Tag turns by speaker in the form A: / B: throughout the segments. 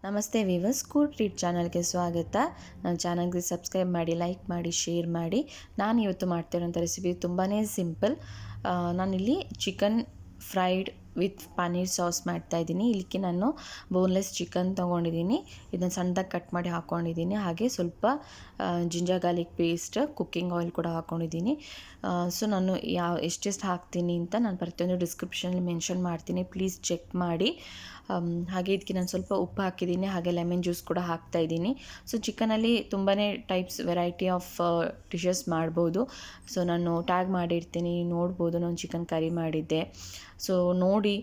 A: ನಮಸ್ತೆ viewers, cool treat ಚಾನಲ್ಗೆ ಸ್ವಾಗತ. ನನ್ನ ಚಾನಲ್ಗೆ ಸಬ್ಸ್ಕ್ರೈಬ್ ಮಾಡಿ, ಲೈಕ್ ಮಾಡಿ, ಶೇರ್ ಮಾಡಿ. ನಾನು ಇವತ್ತು ಮಾಡ್ತಿರೋಂಥ ರೆಸಿಪಿ ತುಂಬಾ ಸಿಂಪಲ್. ನಾನಿಲ್ಲಿ chicken fried with paneer sauce ಮಾಡ್ತಾಯಿದ್ದೀನಿ. ಇಲ್ಲಿಗೆ ನಾನು ಬೋನ್ಲೆಸ್ ಚಿಕನ್ ತೊಗೊಂಡಿದ್ದೀನಿ. ಇದನ್ನು ಸಣ್ಣದಾಗಿ ಕಟ್ ಮಾಡಿ ಹಾಕ್ಕೊಂಡಿದ್ದೀನಿ. ಹಾಗೆ ಸ್ವಲ್ಪ ginger garlic paste, cooking oil ಕೂಡ ಹಾಕ್ಕೊಂಡಿದ್ದೀನಿ. ಸೊ ನಾನು ಎಷ್ಟೆಷ್ಟು ಹಾಕ್ತೀನಿ ಅಂತ ನಾನು ಪ್ರತಿಯೊಂದು ಡಿಸ್ಕ್ರಿಪ್ಷನಲ್ಲಿ ಮೆನ್ಷನ್ ಮಾಡ್ತೀನಿ, ಪ್ಲೀಸ್ ಚೆಕ್ ಮಾಡಿ. ಹಾಗೆ ಇದಕ್ಕೆ ನಾನು ಸ್ವಲ್ಪ ಉಪ್ಪು ಹಾಕಿದ್ದೀನಿ, ಹಾಗೆ ಲೆಮನ್ ಜ್ಯೂಸ್ ಕೂಡ ಹಾಕ್ತಾಯಿದ್ದೀನಿ. ಸೊ ಚಿಕನಲ್ಲಿ ತುಂಬಾ ಟೈಪ್ಸ್ ವೆರೈಟಿ ಆಫ್ ಡಿಶಸ್ ಮಾಡ್ಬೋದು. ಸೊ ನಾನು ಟ್ಯಾಗ್ ಮಾಡಿರ್ತೀನಿ, ನೋಡ್ಬೋದು. ನಾನು ಚಿಕನ್ ಕರಿ ಮಾಡಿದ್ದೆ. ಸೊ ನೋಡಿ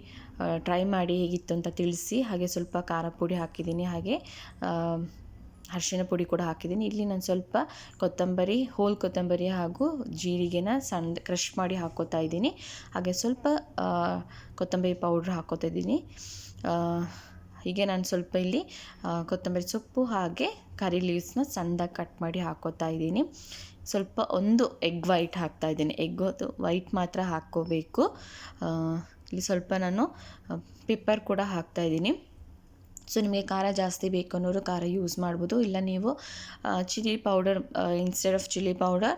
A: ಟ್ರೈ ಮಾಡಿ ಹೇಗಿತ್ತು ಅಂತ ತಿಳಿಸಿ. ಹಾಗೆ ಸ್ವಲ್ಪ ಖಾರ ಪುಡಿ ಹಾಕಿದ್ದೀನಿ, ಹಾಗೆ ಅರಿಶಿಣ ಪುಡಿ ಕೂಡ ಹಾಕಿದ್ದೀನಿ. ಇಲ್ಲಿ ನಾನು ಸ್ವಲ್ಪ ಹೋಲ್ ಕೊತ್ತಂಬರಿ ಹಾಗೂ ಜೀರಿಗೆನ ಸಣ್ಣ ಕ್ರಷ್ ಮಾಡಿ ಹಾಕ್ಕೋತಾ ಇದ್ದೀನಿ. ಹಾಗೆ ಸ್ವಲ್ಪ ಕೊತ್ತಂಬರಿ ಪೌಡ್ರ್ ಹಾಕ್ಕೋತಾ ಇದ್ದೀನಿ. ಹೀಗೆ ನಾನು ಸ್ವಲ್ಪ ಇಲ್ಲಿ ಕೊತ್ತಂಬರಿ ಸೊಪ್ಪು ಹಾಗೆ ಕರಿ ಲೀವ್ಸ್ನ ಸಣ್ಣದಾಗಿ ಕಟ್ ಮಾಡಿ ಹಾಕ್ಕೋತಾ ಇದ್ದೀನಿ. ಸ್ವಲ್ಪ ಒಂದು ಎಗ್ ವೈಟ್ ಹಾಕ್ತಾಯಿದ್ದೀನಿ. ಎಗ್ಗದು ವೈಟ್ ಮಾತ್ರ ಹಾಕ್ಕೋಬೇಕು. ಇಲ್ಲಿ ಸ್ವಲ್ಪ ನಾನು ಪೆಪ್ಪರ್ ಕೂಡ ಹಾಕ್ತಾಯಿದ್ದೀನಿ. ಸೊ ನಿಮಗೆ ಖಾರ ಜಾಸ್ತಿ ಬೇಕು ಅನ್ನೋರು ಖಾರ ಯೂಸ್ ಮಾಡ್ಬೋದು. ಇಲ್ಲ ನೀವು chilli powder instead of chilli powder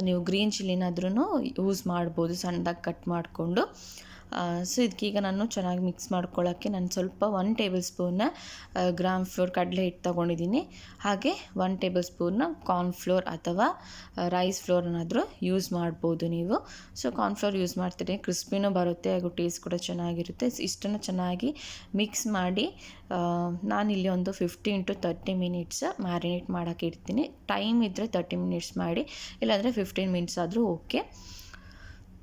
A: ನೀವು ಗ್ರೀನ್ ಚಿಲ್ಲಿನಾದ್ರೂ ಯೂಸ್ ಮಾಡ್ಬೋದು, ಸಣ್ಣದಾಗಿ ಕಟ್ ಮಾಡಿಕೊಂಡು. ಸೊ ಇದಕ್ಕೀಗ ನಾನು ಚೆನ್ನಾಗಿ ಮಿಕ್ಸ್ ಮಾಡ್ಕೊಳ್ಳೋಕ್ಕೆ ನಾನು ಸ್ವಲ್ಪ 1 ಟೇಬಲ್ ಸ್ಪೂನ್ನ ಗ್ರಾಮ್ ಫ್ಲೋರ್ ಕಡಲೆ ಹಿಟ್ಟು ತೊಗೊಂಡಿದ್ದೀನಿ. ಹಾಗೆ 1 ಟೇಬಲ್ ಸ್ಪೂನ್ನ ಕಾರ್ನ್ಫ್ಲೋರ್ ಅಥವಾ ರೈಸ್ ಫ್ಲೋರ್ನಾದರೂ ಯೂಸ್ ಮಾಡ್ಬೋದು ನೀವು. ಸೊ ಕಾರ್ನ್ಫ್ಲೋರ್ ಯೂಸ್ ಮಾಡ್ತಿದ್ರೆ ಕ್ರಿಸ್ಪಿನೂ ಬರುತ್ತೆ, ಹಾಗೂ ಟೇಸ್ಟ್ ಕೂಡ ಚೆನ್ನಾಗಿರುತ್ತೆ. ಇಷ್ಟನ್ನು ಚೆನ್ನಾಗಿ ಮಿಕ್ಸ್ ಮಾಡಿ ನಾನಿಲ್ಲಿ ಒಂದು 15 to 30 ಮಿನಿಟ್ಸ್ ಮ್ಯಾರಿನೇಟ್ ಮಾಡೋಕ್ಕೆ ಇಡ್ತೀನಿ. ಟೈಮ್ ಇದ್ದರೆ 30 ಮಿನಿಟ್ಸ್ ಮಾಡಿ, ಇಲ್ಲಾಂದರೆ 15 ಮಿನಿಟ್ಸ್ ಆದರೂ ಓಕೆ.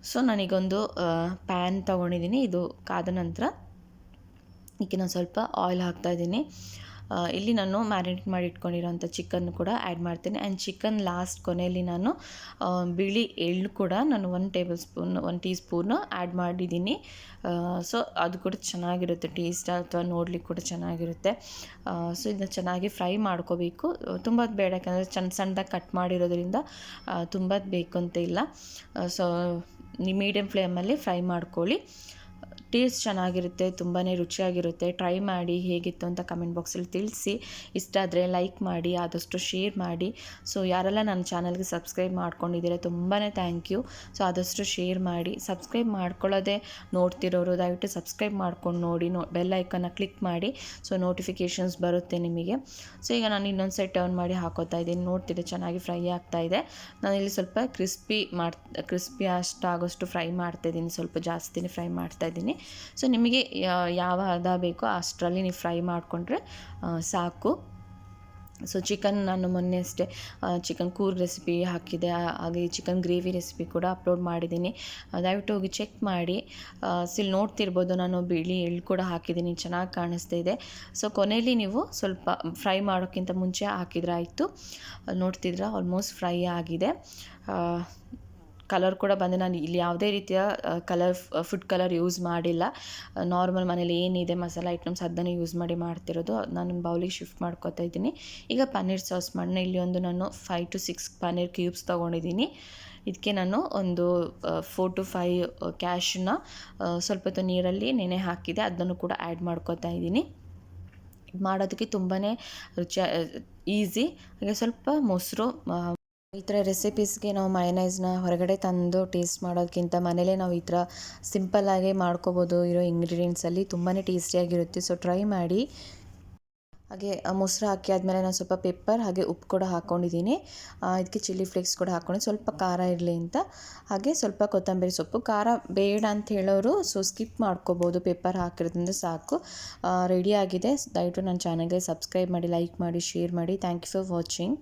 A: ಸೊ ನಾನೀಗೊಂದು ಪ್ಯಾನ್ ತೊಗೊಂಡಿದ್ದೀನಿ. ಇದು ಕಾದ ನಂತರ ಇದಕ್ಕೆ ನಾನು ಸ್ವಲ್ಪ ಆಯಿಲ್ ಹಾಕ್ತಾಯಿದ್ದೀನಿ. ಇಲ್ಲಿ ನಾನು ಮ್ಯಾರಿನೇಟ್ ಮಾಡಿ ಇಟ್ಕೊಂಡಿರೋಂಥ ಚಿಕನ್ ಕೂಡ ಆ್ಯಡ್ ಮಾಡ್ತೀನಿ. ಆ್ಯಂಡ್ ಚಿಕನ್ ಲಾಸ್ಟ್ ಕೊನೆಯಲ್ಲಿ ನಾನು ಬಿಳಿ ಎಳ್ಳು ಕೂಡ ನಾನು 1 ಟೀ ಸ್ಪೂನು ಆ್ಯಡ್ ಮಾಡಿದ್ದೀನಿ. ಸೊ ಅದು ಕೂಡ ಚೆನ್ನಾಗಿರುತ್ತೆ, ಟೇಸ್ಟ್ ಅಥವಾ ನೋಡ್ಲಿಕ್ಕೆ ಕೂಡ ಚೆನ್ನಾಗಿರುತ್ತೆ. ಸೊ ಇದನ್ನ ಚೆನ್ನಾಗಿ ಫ್ರೈ ಮಾಡ್ಕೋಬೇಕು. ತುಂಬ ಬೇಡ, ಯಾಕಂದರೆ ಸಣ್ಣದಾಗಿ ಕಟ್ ಮಾಡಿರೋದ್ರಿಂದ ತುಂಬ ಬೇಕು ಅಂತ ಇಲ್ಲ. ಸೊ ಮೀಡಿಯಮ್ ಫ್ಲೇಮಲ್ಲಿ ಫ್ರೈ ಮಾಡ್ಕೊಳ್ಳಿ. ಟೇಸ್ಟ್ ಚೆನ್ನಾಗಿರುತ್ತೆ, ತುಂಬಾ ರುಚಿಯಾಗಿರುತ್ತೆ. ಟ್ರೈ ಮಾಡಿ, ಹೇಗಿತ್ತು ಅಂತ ಕಮೆಂಟ್ ಬಾಕ್ಸಲ್ಲಿ ತಿಳಿಸಿ. ಇಷ್ಟ ಆದರೆ ಲೈಕ್ ಮಾಡಿ, ಆದಷ್ಟು ಶೇರ್ ಮಾಡಿ. ಸೊ ಯಾರೆಲ್ಲ ನನ್ನ ಚಾನಲ್ಗೆ ಸಬ್ಸ್ಕ್ರೈಬ್ ಮಾಡ್ಕೊಂಡಿದ್ದೀರ ತುಂಬಾ ಥ್ಯಾಂಕ್ ಯು. ಸೊ ಆದಷ್ಟು ಶೇರ್ ಮಾಡಿ. ಸಬ್ಸ್ಕ್ರೈಬ್ ಮಾಡ್ಕೊಳ್ಳೋದೇ ನೋಡ್ತಿರೋರು ದಯವಿಟ್ಟು ಸಬ್ಸ್ಕ್ರೈಬ್ ಮಾಡ್ಕೊಂಡು ನೋಡಿ, ಬೆಲ್ ಐಕನ್ನ ಕ್ಲಿಕ್ ಮಾಡಿ. ಸೊ ನೋಟಿಫಿಕೇಷನ್ಸ್ ಬರುತ್ತೆ ನಿಮಗೆ. ಸೊ ಈಗ ನಾನು ಇನ್ನೊಂದು ಸೈಡ್ ಟರ್ನ್ ಮಾಡಿ ಹಾಕೋತಾ ಇದ್ದೀನಿ. ನೋಡ್ತಿದ್ದೆ ಚೆನ್ನಾಗಿ ಫ್ರೈ ಆಗ್ತಾಯಿದೆ. ನಾನಿಲ್ಲಿ ಸ್ವಲ್ಪ ಕ್ರಿಸ್ಪಿ ಅಷ್ಟಾಗೋಷ್ಟು ಫ್ರೈ ಮಾಡ್ತಾಯಿದ್ದೀನಿ, ಸ್ವಲ್ಪ ಜಾಸ್ತಿನೇ ಫ್ರೈ ಮಾಡ್ತಾಯಿದ್ದೀನಿ. ಸೊ ನಿಮಗೆ ಯಾವ ಹದ ಬೇಕೋ ಅಷ್ಟರಲ್ಲಿ ನೀವು ಫ್ರೈ ಮಾಡಿಕೊಂಡ್ರೆ ಸಾಕು. ಸೊ ಚಿಕನ್ ನಾನು ಮೊನ್ನೆ ಅಷ್ಟೇ ಚಿಕನ್ ಕೂರ್ ರೆಸಿಪಿ ಹಾಕಿದೆ, ಹಾಗೆ ಚಿಕನ್ ಗ್ರೇವಿ ರೆಸಿಪಿ ಕೂಡ ಅಪ್ಲೋಡ್ ಮಾಡಿದ್ದೀನಿ. ದಯವಿಟ್ಟು ಹೋಗಿ ಚೆಕ್ ಮಾಡಿ. ಇಲ್ಲಿ ನೋಡ್ತಿರ್ಬೋದು, ನಾನು ಬಿಳಿ ಎಳ್ಳು ಕೂಡ ಹಾಕಿದ್ದೀನಿ, ಚೆನ್ನಾಗಿ ಕಾಣಿಸ್ತಾ ಇದೆ. ಸೊ ಕೊನೆಯಲ್ಲಿ ನೀವು ಸ್ವಲ್ಪ ಫ್ರೈ ಮಾಡೋಕ್ಕಿಂತ ಮುಂಚೆ ಹಾಕಿದ್ರೆ ಆಯಿತು. ನೋಡ್ತಿದ್ರೆ ಆಲ್ಮೋಸ್ಟ್ ಫ್ರೈ ಆಗಿದೆ. ಕಲರ್ ಕೂಡ ಬಂದು ನಾನು ಇಲ್ಲಿ ಯಾವುದೇ ರೀತಿಯ ಫುಡ್ ಕಲರ್ ಯೂಸ್ ಮಾಡಿಲ್ಲ. ನಾರ್ಮಲ್ ಮನೇಲಿ ಏನಿದೆ ಮಸಾಲ ಐಟಮ್ಸ್ ಅದನ್ನು ಯೂಸ್ ಮಾಡಿ ಮಾಡ್ತಿರೋದು. ನಾನು ಬೌಲಿಗೆ ಶಿಫ್ಟ್ ಮಾಡ್ಕೊತಾ ಇದ್ದೀನಿ. ಈಗ ಪನ್ನೀರ್ ಸಾಸ್ ಮಾಡೋಣ. ಇಲ್ಲಿ ನಾನು 5 to 6 ಪನ್ನೀರ್ ಕ್ಯೂಬ್ಸ್ ತೊಗೊಂಡಿದ್ದೀನಿ. ಇದಕ್ಕೆ ನಾನು ಒಂದು 4 to 5 ಕ್ಯಾಶನ್ನ ಸ್ವಲ್ಪ ಹೊತ್ತು ನೀರಲ್ಲಿ ನೆನೆ ಹಾಕಿದೆ, ಅದನ್ನು ಕೂಡ ಆ್ಯಡ್ ಮಾಡ್ಕೊತಾ ಇದ್ದೀನಿ. ಮಾಡೋದಕ್ಕೆ ತುಂಬಾ ಈಸಿ. ಹಾಗೆ ಸ್ವಲ್ಪ ಮೊಸರು. ಈ ಥರ ರೆಸಿಪೀಸ್ಗೆ ನಾವು ಮಯೋನೈಸ್ನ ಹೊರಗಡೆ ತಂದು ಟೇಸ್ಟ್ ಮಾಡೋದಕ್ಕಿಂತ ಮನೇಲೇ ನಾವು ಈ ಥರ ಸಿಂಪಲ್ಲಾಗಿ ಮಾಡ್ಕೋಬೋದು. ಇರೋ ಇಂಗ್ರೀಡಿಯೆಂಟ್ಸಲ್ಲಿ ತುಂಬಾ ಟೇಸ್ಟಿಯಾಗಿರುತ್ತೆ. ಸೊ ಟ್ರೈ ಮಾಡಿ. ಹಾಗೆ ಮೊಸರು ಹಾಕಿ ಆದಮೇಲೆ ನಾನು ಸ್ವಲ್ಪ ಪೆಪ್ಪರ್ ಹಾಗೆ ಉಪ್ಪು ಕೂಡ ಹಾಕ್ಕೊಂಡಿದ್ದೀನಿ. ಇದಕ್ಕೆ ಚಿಲ್ಲಿ ಫ್ಲೇಕ್ಸ್ ಕೂಡ ಹಾಕ್ಕೊಂಡು ಸ್ವಲ್ಪ ಖಾರ ಇರಲಿ ಅಂತ. ಹಾಗೆ ಸ್ವಲ್ಪ ಕೊತ್ತಂಬರಿ ಸೊಪ್ಪು. ಖಾರ ಬೇಡ ಅಂತ ಹೇಳೋರು ಸೊ ಸ್ಕಿಪ್ ಮಾಡ್ಕೋಬೋದು, ಪೆಪ್ಪರ್ ಹಾಕಿರೋದ್ರಿಂದ ಸಾಕು. ರೆಡಿಯಾಗಿದೆ. ದಯವಿಟ್ಟು ನನ್ನ ಚಾನಲ್ಗೆ ಸಬ್ಸ್ಕ್ರೈಬ್ ಮಾಡಿ, ಲೈಕ್ ಮಾಡಿ, ಶೇರ್ ಮಾಡಿ. Thank you for watching.